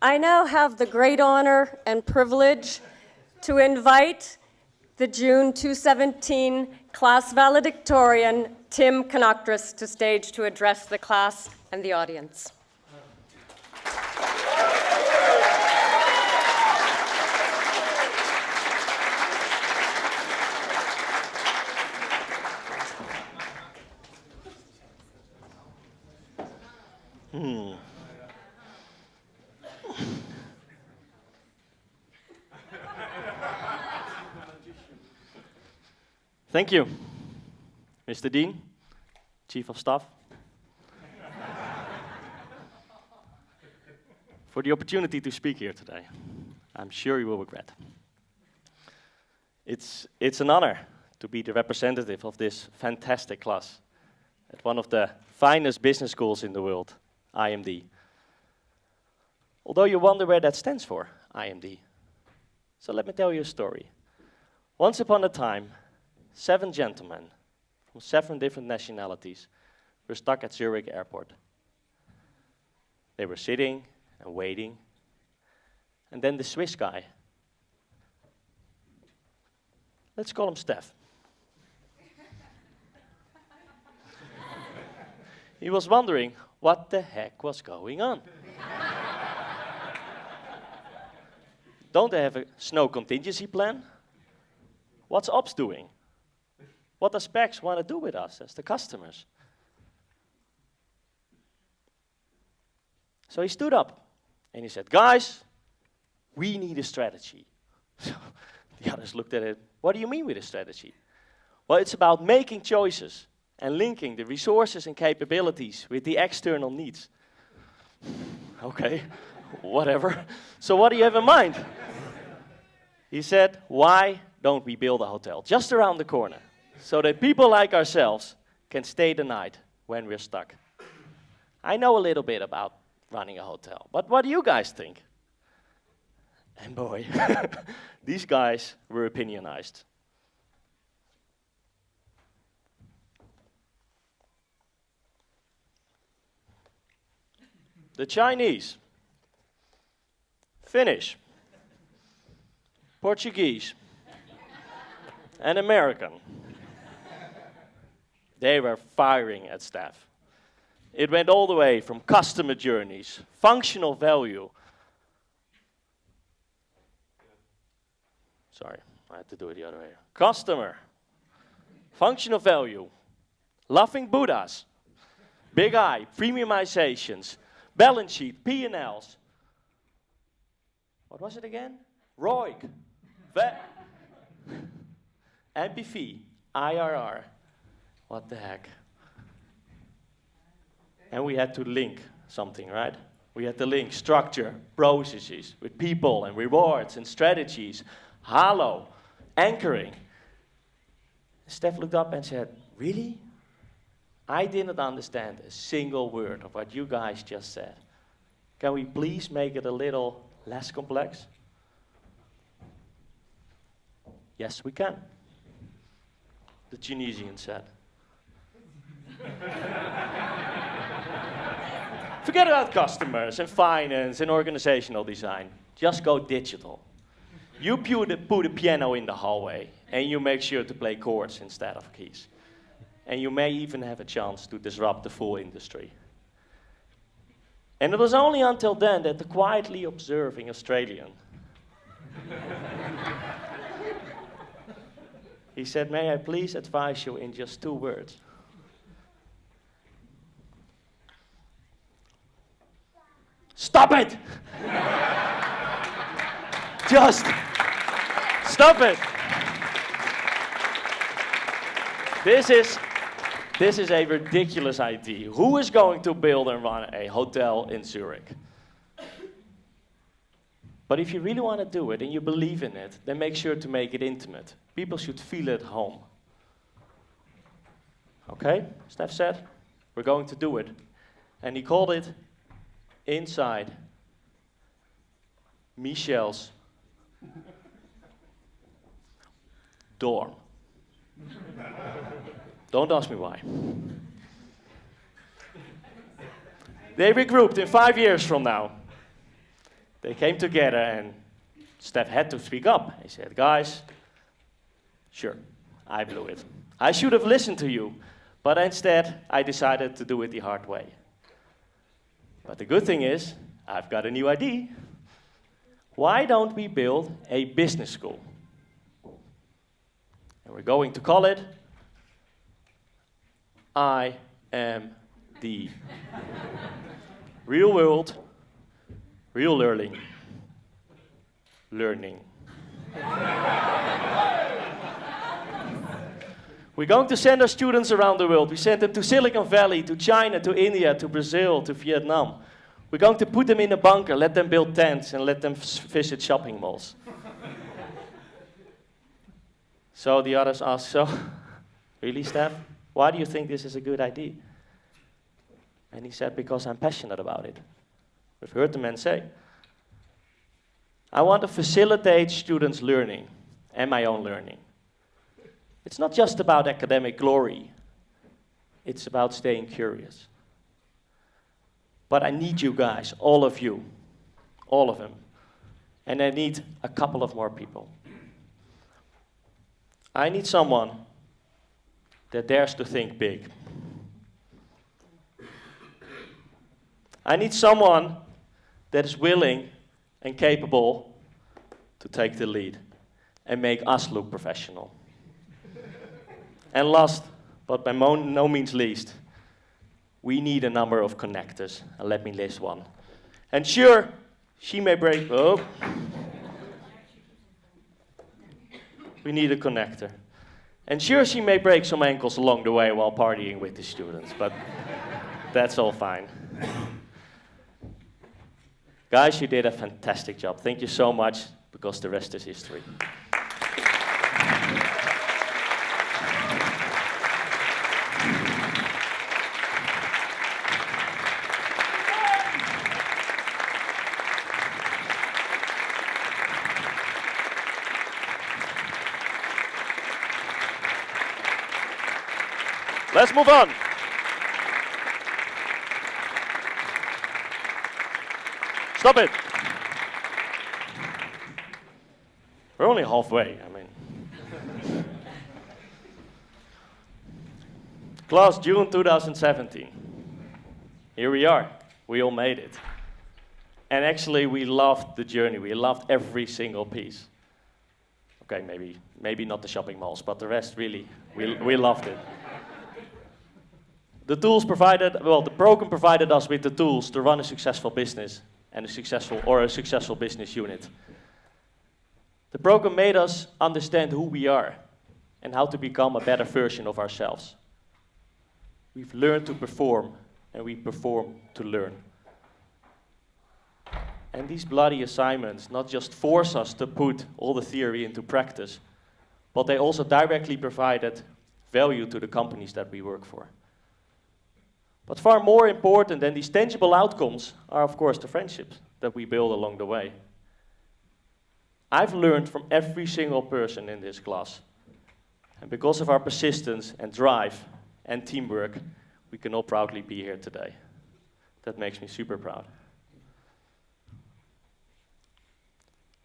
I now have the great honor and privilege to invite the June 2017 class valedictorian, Tim Knotnerus, to stage to address the class and the audience. Thank you, Mr. Dean, Chief of Staff, for the opportunity to speak here today. I'm sure you will regret. It's an honor to be the representative of this fantastic class at one of the finest business schools in the world, IMD. Although you wonder where that stands for, IMD. So let me tell you a story. Once upon a time, 7 gentlemen from 7 different nationalities were stuck at Zurich airport. They were sitting and waiting, and then the Swiss guy, let's call him Steph. He was wondering what the heck was going on. Don't they have a snow contingency plan? What's Ops doing? What does PAX want to do with us as the customers? So he stood up and he said, guys, we need a strategy. So the others looked at it. What do you mean with a strategy? Well, it's about making choices and linking the resources and capabilities with the external needs. Okay, whatever. So what do you have in mind? He said, why don't we build a hotel just around the corner so that people like ourselves can stay the night when we're stuck? I know a little bit about running a hotel, but what do you guys think? And boy, these guys were opinionized. The Chinese, Finnish, Portuguese, and American, they were firing at staff. It went all the way from customer journeys, functional value. Sorry, I had to do it the other way. Customer, functional value, laughing Buddhas, big eye, premiumizations, balance sheet, P&Ls. What was it again? ROIC, NPV, IRR. What the heck? And we had to link something, right? We had to link structure, processes with people and rewards and strategies, halo, anchoring. Steph looked up and said, really? I didn't understand a single word of what you guys just said. Can we please make it a little less complex? Yes, we can, the Tunisian said. Forget about customers and finance and organizational design. Just go digital. You put a piano in the hallway and you make sure to play chords instead of keys. And you may even have a chance to disrupt the full industry. And it was only until then that the quietly observing Australian, he said, may I please advise you in just 2 words? Stop it! Just stop it! This is a ridiculous idea. Who is going to build and run a hotel in Zurich? But if you really want to do it and you believe in it, then make sure to make it intimate. People should feel at home. Okay? Steph said, we're going to do it. And he called it Inside Michelle's Dorm. Don't ask me why. They regrouped in 5 years from now. they came together and Steph had to speak up. He said, guys, sure, I blew it. I should have listened to you, but instead I decided to do it the hard way. But the good thing is, I've got a new idea. Why don't we build a business school? And we're going to call it IMD Real World, Real Learning. We're going to send our students around the world. We send them to Silicon Valley, to China, to India, to Brazil, to Vietnam. We're going to put them in a bunker, let them build tents, and let them visit shopping malls. So the others asked, so, really, Steph? Why do you think this is a good idea? And he said, because I'm passionate about it. We've heard the man say. I want to facilitate students' learning and my own learning. It's not just about academic glory. It's about staying curious. But I need you guys, all of you, all of them. And I need a couple of more people. I need someone that dares to think big. I need someone that is willing and capable to take the lead and make us look professional. And last, but by no means least, we need a number of connectors. And let me list one. And sure, she may break... Oh. We need a connector. And sure, she may break some ankles along the way while partying with the students, but that's all fine. Guys, you did a fantastic job. Thank you so much, because the rest is history. Let's move on. Stop it. We're only halfway, I mean. Class, June 2017. Here we are. We all made it. And actually, we loved the journey. We loved every single piece. Okay, maybe not the shopping malls, but the rest, really, we loved it. The tools provided, well, the program provided us with the tools to run a successful business and a successful business unit. The program made us understand who we are and how to become a better version of ourselves. We've learned to perform, and we perform to learn. And these bloody assignments not just force us to put all the theory into practice, but they also directly provided value to the companies that we work for. But far more important than these tangible outcomes are, of course, the friendships that we build along the way. I've learned from every single person in this class. And because of our persistence and drive and teamwork, we can all proudly be here today. That makes me super proud.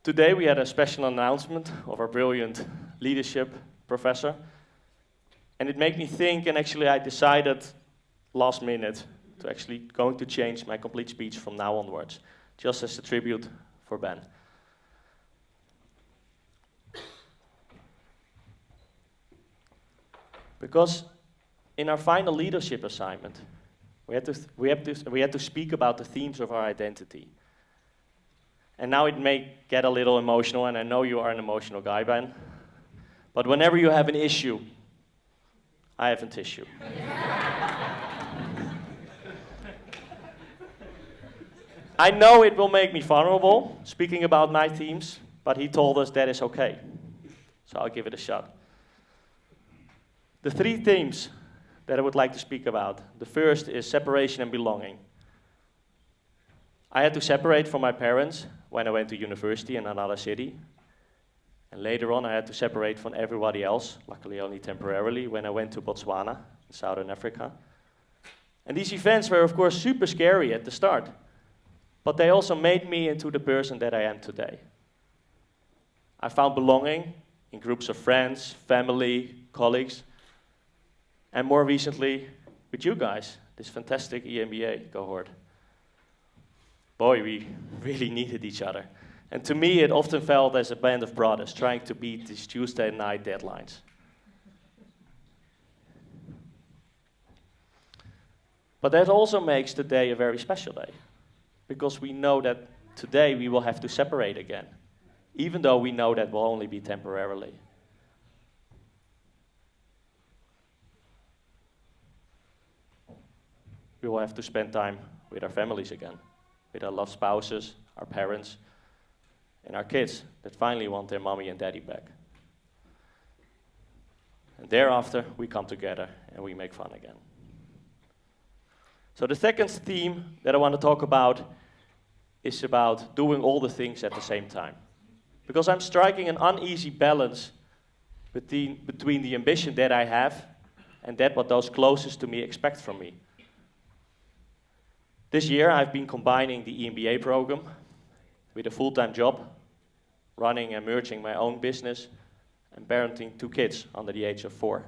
Today we had a special announcement of our brilliant leadership professor. And it made me think, and actually I decided last minute to actually going to change my complete speech from now onwards, just as a tribute for Ben. Because in our final leadership assignment, we had to speak about the themes of our identity. And now it may get a little emotional, and I know you are an emotional guy, Ben. But whenever you have an issue, I have a tissue. I know it will make me vulnerable, speaking about my themes, but he told us that is okay. So I'll give it a shot. The three themes that I would like to speak about. The first is separation and belonging. I had to separate from my parents when I went to university in another city. And later on, I had to separate from everybody else, luckily only temporarily, when I went to Botswana, in Southern Africa. And these events were, of course, super scary at the start. but they also made me into the person that I am today. I found belonging in groups of friends, family, colleagues, and more recently with you guys, this fantastic EMBA cohort. Boy, we really needed each other. And to me, it often felt as a band of brothers trying to beat these Tuesday night deadlines. But that also makes the day a very special day, because we know that today we will have to separate again, even though we know that will only be temporarily. We will have to spend time with our families again, with our loved spouses, our parents, and our kids that finally want their mommy and daddy back. And thereafter, we come together and we make fun again. So the second theme that I want to talk about is about doing all the things at the same time. Because I'm striking an uneasy balance between the ambition that I have and that what those closest to me expect from me. This year I've been combining the EMBA program with a full-time job, running and merging my own business and parenting 2 kids under the age of 4.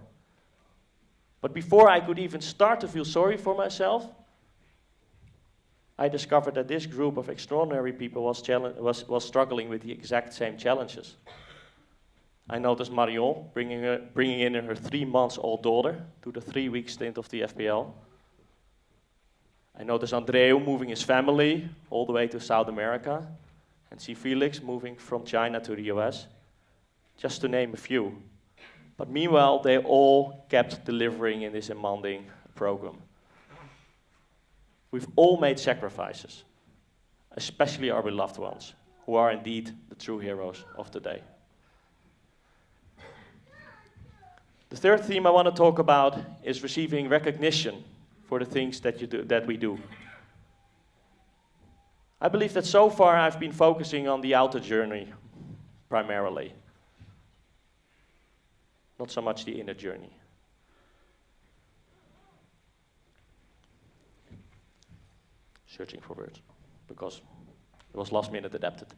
But before I could even start to feel sorry for myself, I discovered that this group of extraordinary people was struggling with the exact same challenges. I noticed Marion bringing in her 3-month-old daughter to the 3-week stint of the FPL. I noticed Andreu moving his family all the way to South America, and see Felix moving from China to the US, just to name a few. But meanwhile, they all kept delivering in this demanding program. We've all made sacrifices, especially our beloved ones, who are indeed the true heroes of today. The third theme I want to talk about is receiving recognition for the things that we do. I believe that so far I've been focusing on the outer journey primarily, not so much the inner journey. Searching for words, because it was last minute adapted.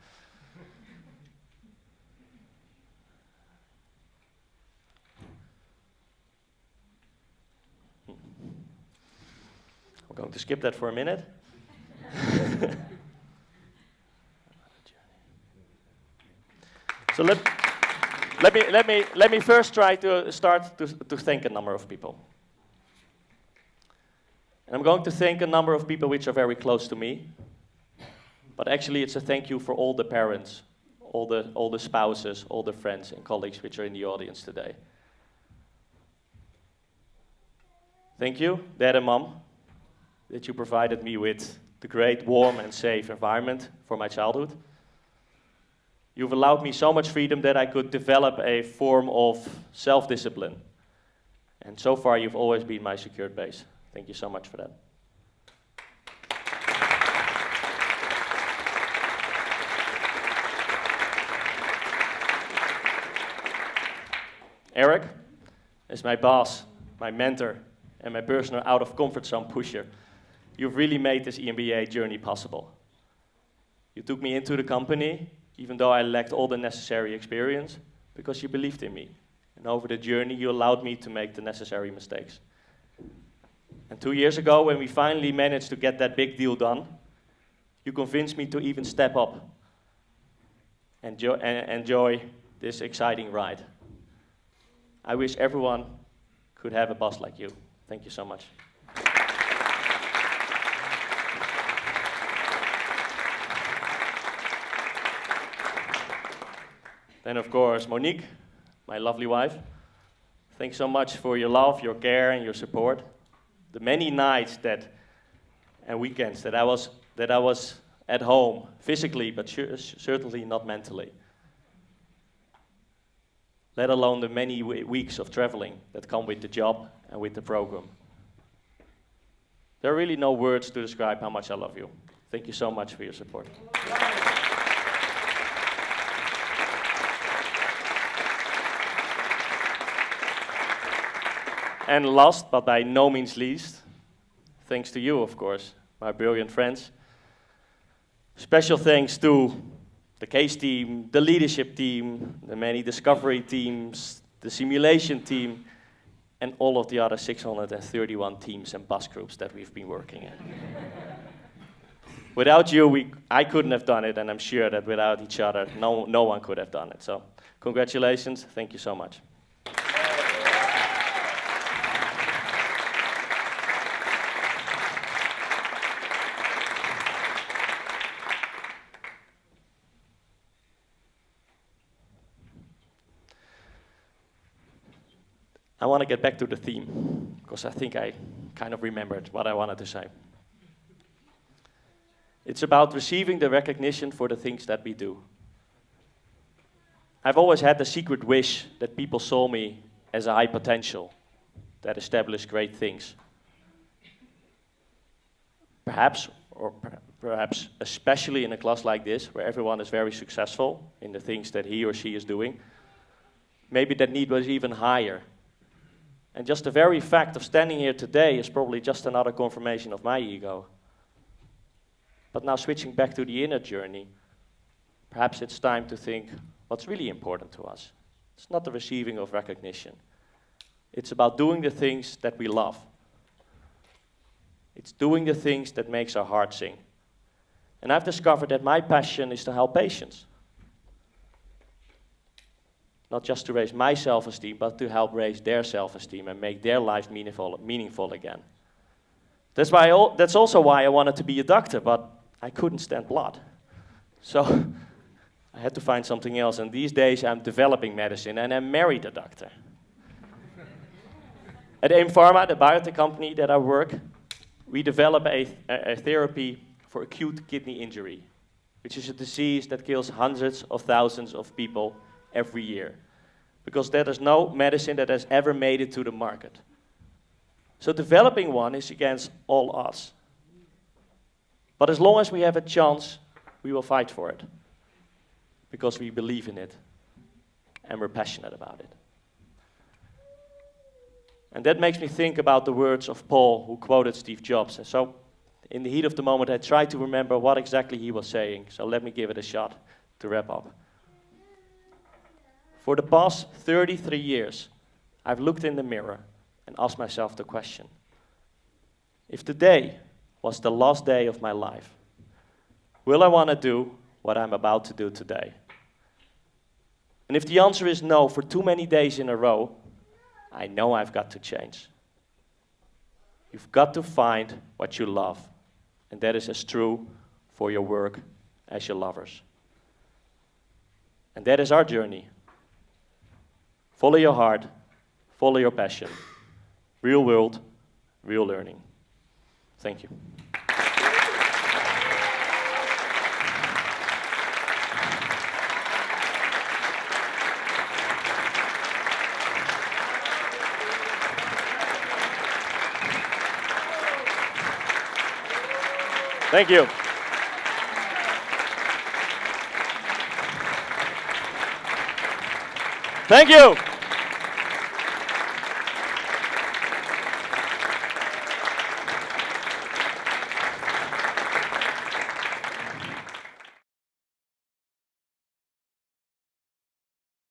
I'm going to skip that for a minute. So let me first try to start to thank a number of people. And I'm going to thank a number of people which are very close to me. But actually it's a thank you for all the parents, all the spouses, all the friends and colleagues which are in the audience today. Thank you, Dad and Mom, that you provided me with the great, warm and safe environment for my childhood. You've allowed me so much freedom that I could develop a form of self-discipline. And so far you've always been my secured base. Thank you so much for that. Eric is my boss, my mentor, and my personal out-of-comfort-zone pusher. You've really made this EMBA journey possible. You took me into the company, even though I lacked all the necessary experience, because you believed in me. And over the journey, you allowed me to make the necessary mistakes. And 2 years ago, when we finally managed to get that big deal done, you convinced me to even step up and enjoy this exciting ride. I wish everyone could have a boss like you. Thank you so much. Then, of course, Monique, my lovely wife. Thanks so much for your love, your care, and your support. The many nights and weekends that I was at home, physically, but certainly not mentally. Let alone the many weeks of traveling that come with the job and with the program. There are really no words to describe how much I love you. Thank you so much for your support. And last, but by no means least, thanks to you, of course, my brilliant friends. Special thanks to the case team, the leadership team, the many discovery teams, the simulation team, and all of the other 631 teams and bus groups that we've been working in. Without you, I couldn't have done it, and I'm sure that without each other, no one could have done it. So, congratulations, thank you so much. I want to get back to the theme, because I think I kind of remembered what I wanted to say. It's about receiving the recognition for the things that we do. I've always had the secret wish that people saw me as a high potential that established great things. Perhaps especially in a class like this, where everyone is very successful in the things that he or she is doing, maybe that need was even higher. And just the very fact of standing here today is probably just another confirmation of my ego. But now switching back to the inner journey, perhaps it's time to think what's really important to us. It's not the receiving of recognition. It's about doing the things that we love. It's doing the things that makes our heart sing. And I've discovered that my passion is to help patients. Not just to raise my self-esteem, but to help raise their self-esteem and make their life meaningful again. That's also why I wanted to be a doctor, but I couldn't stand blood. So I had to find something else, and these days I'm developing medicine, and I married a doctor. At AM-Pharma, the biotech company that I work, we develop a therapy for acute kidney injury, which is a disease that kills hundreds of thousands of people every year, because there is no medicine that has ever made it to the market. So developing one is against all odds. But as long as we have a chance, we will fight for it, because we believe in it and we're passionate about it. And that makes me think about the words of Paul, who quoted Steve Jobs. And so in the heat of the moment, I tried to remember what exactly he was saying. So let me give it a shot to wrap up. For the past 33 years, I've looked in the mirror and asked myself the question, if today was the last day of my life, will I want to do what I'm about to do today? And if the answer is no for too many days in a row, I know I've got to change. You've got to find what you love, and that is as true for your work as your lovers. And that is our journey. Follow your heart, follow your passion. Real world, real learning. Thank you. Thank you. Thank you.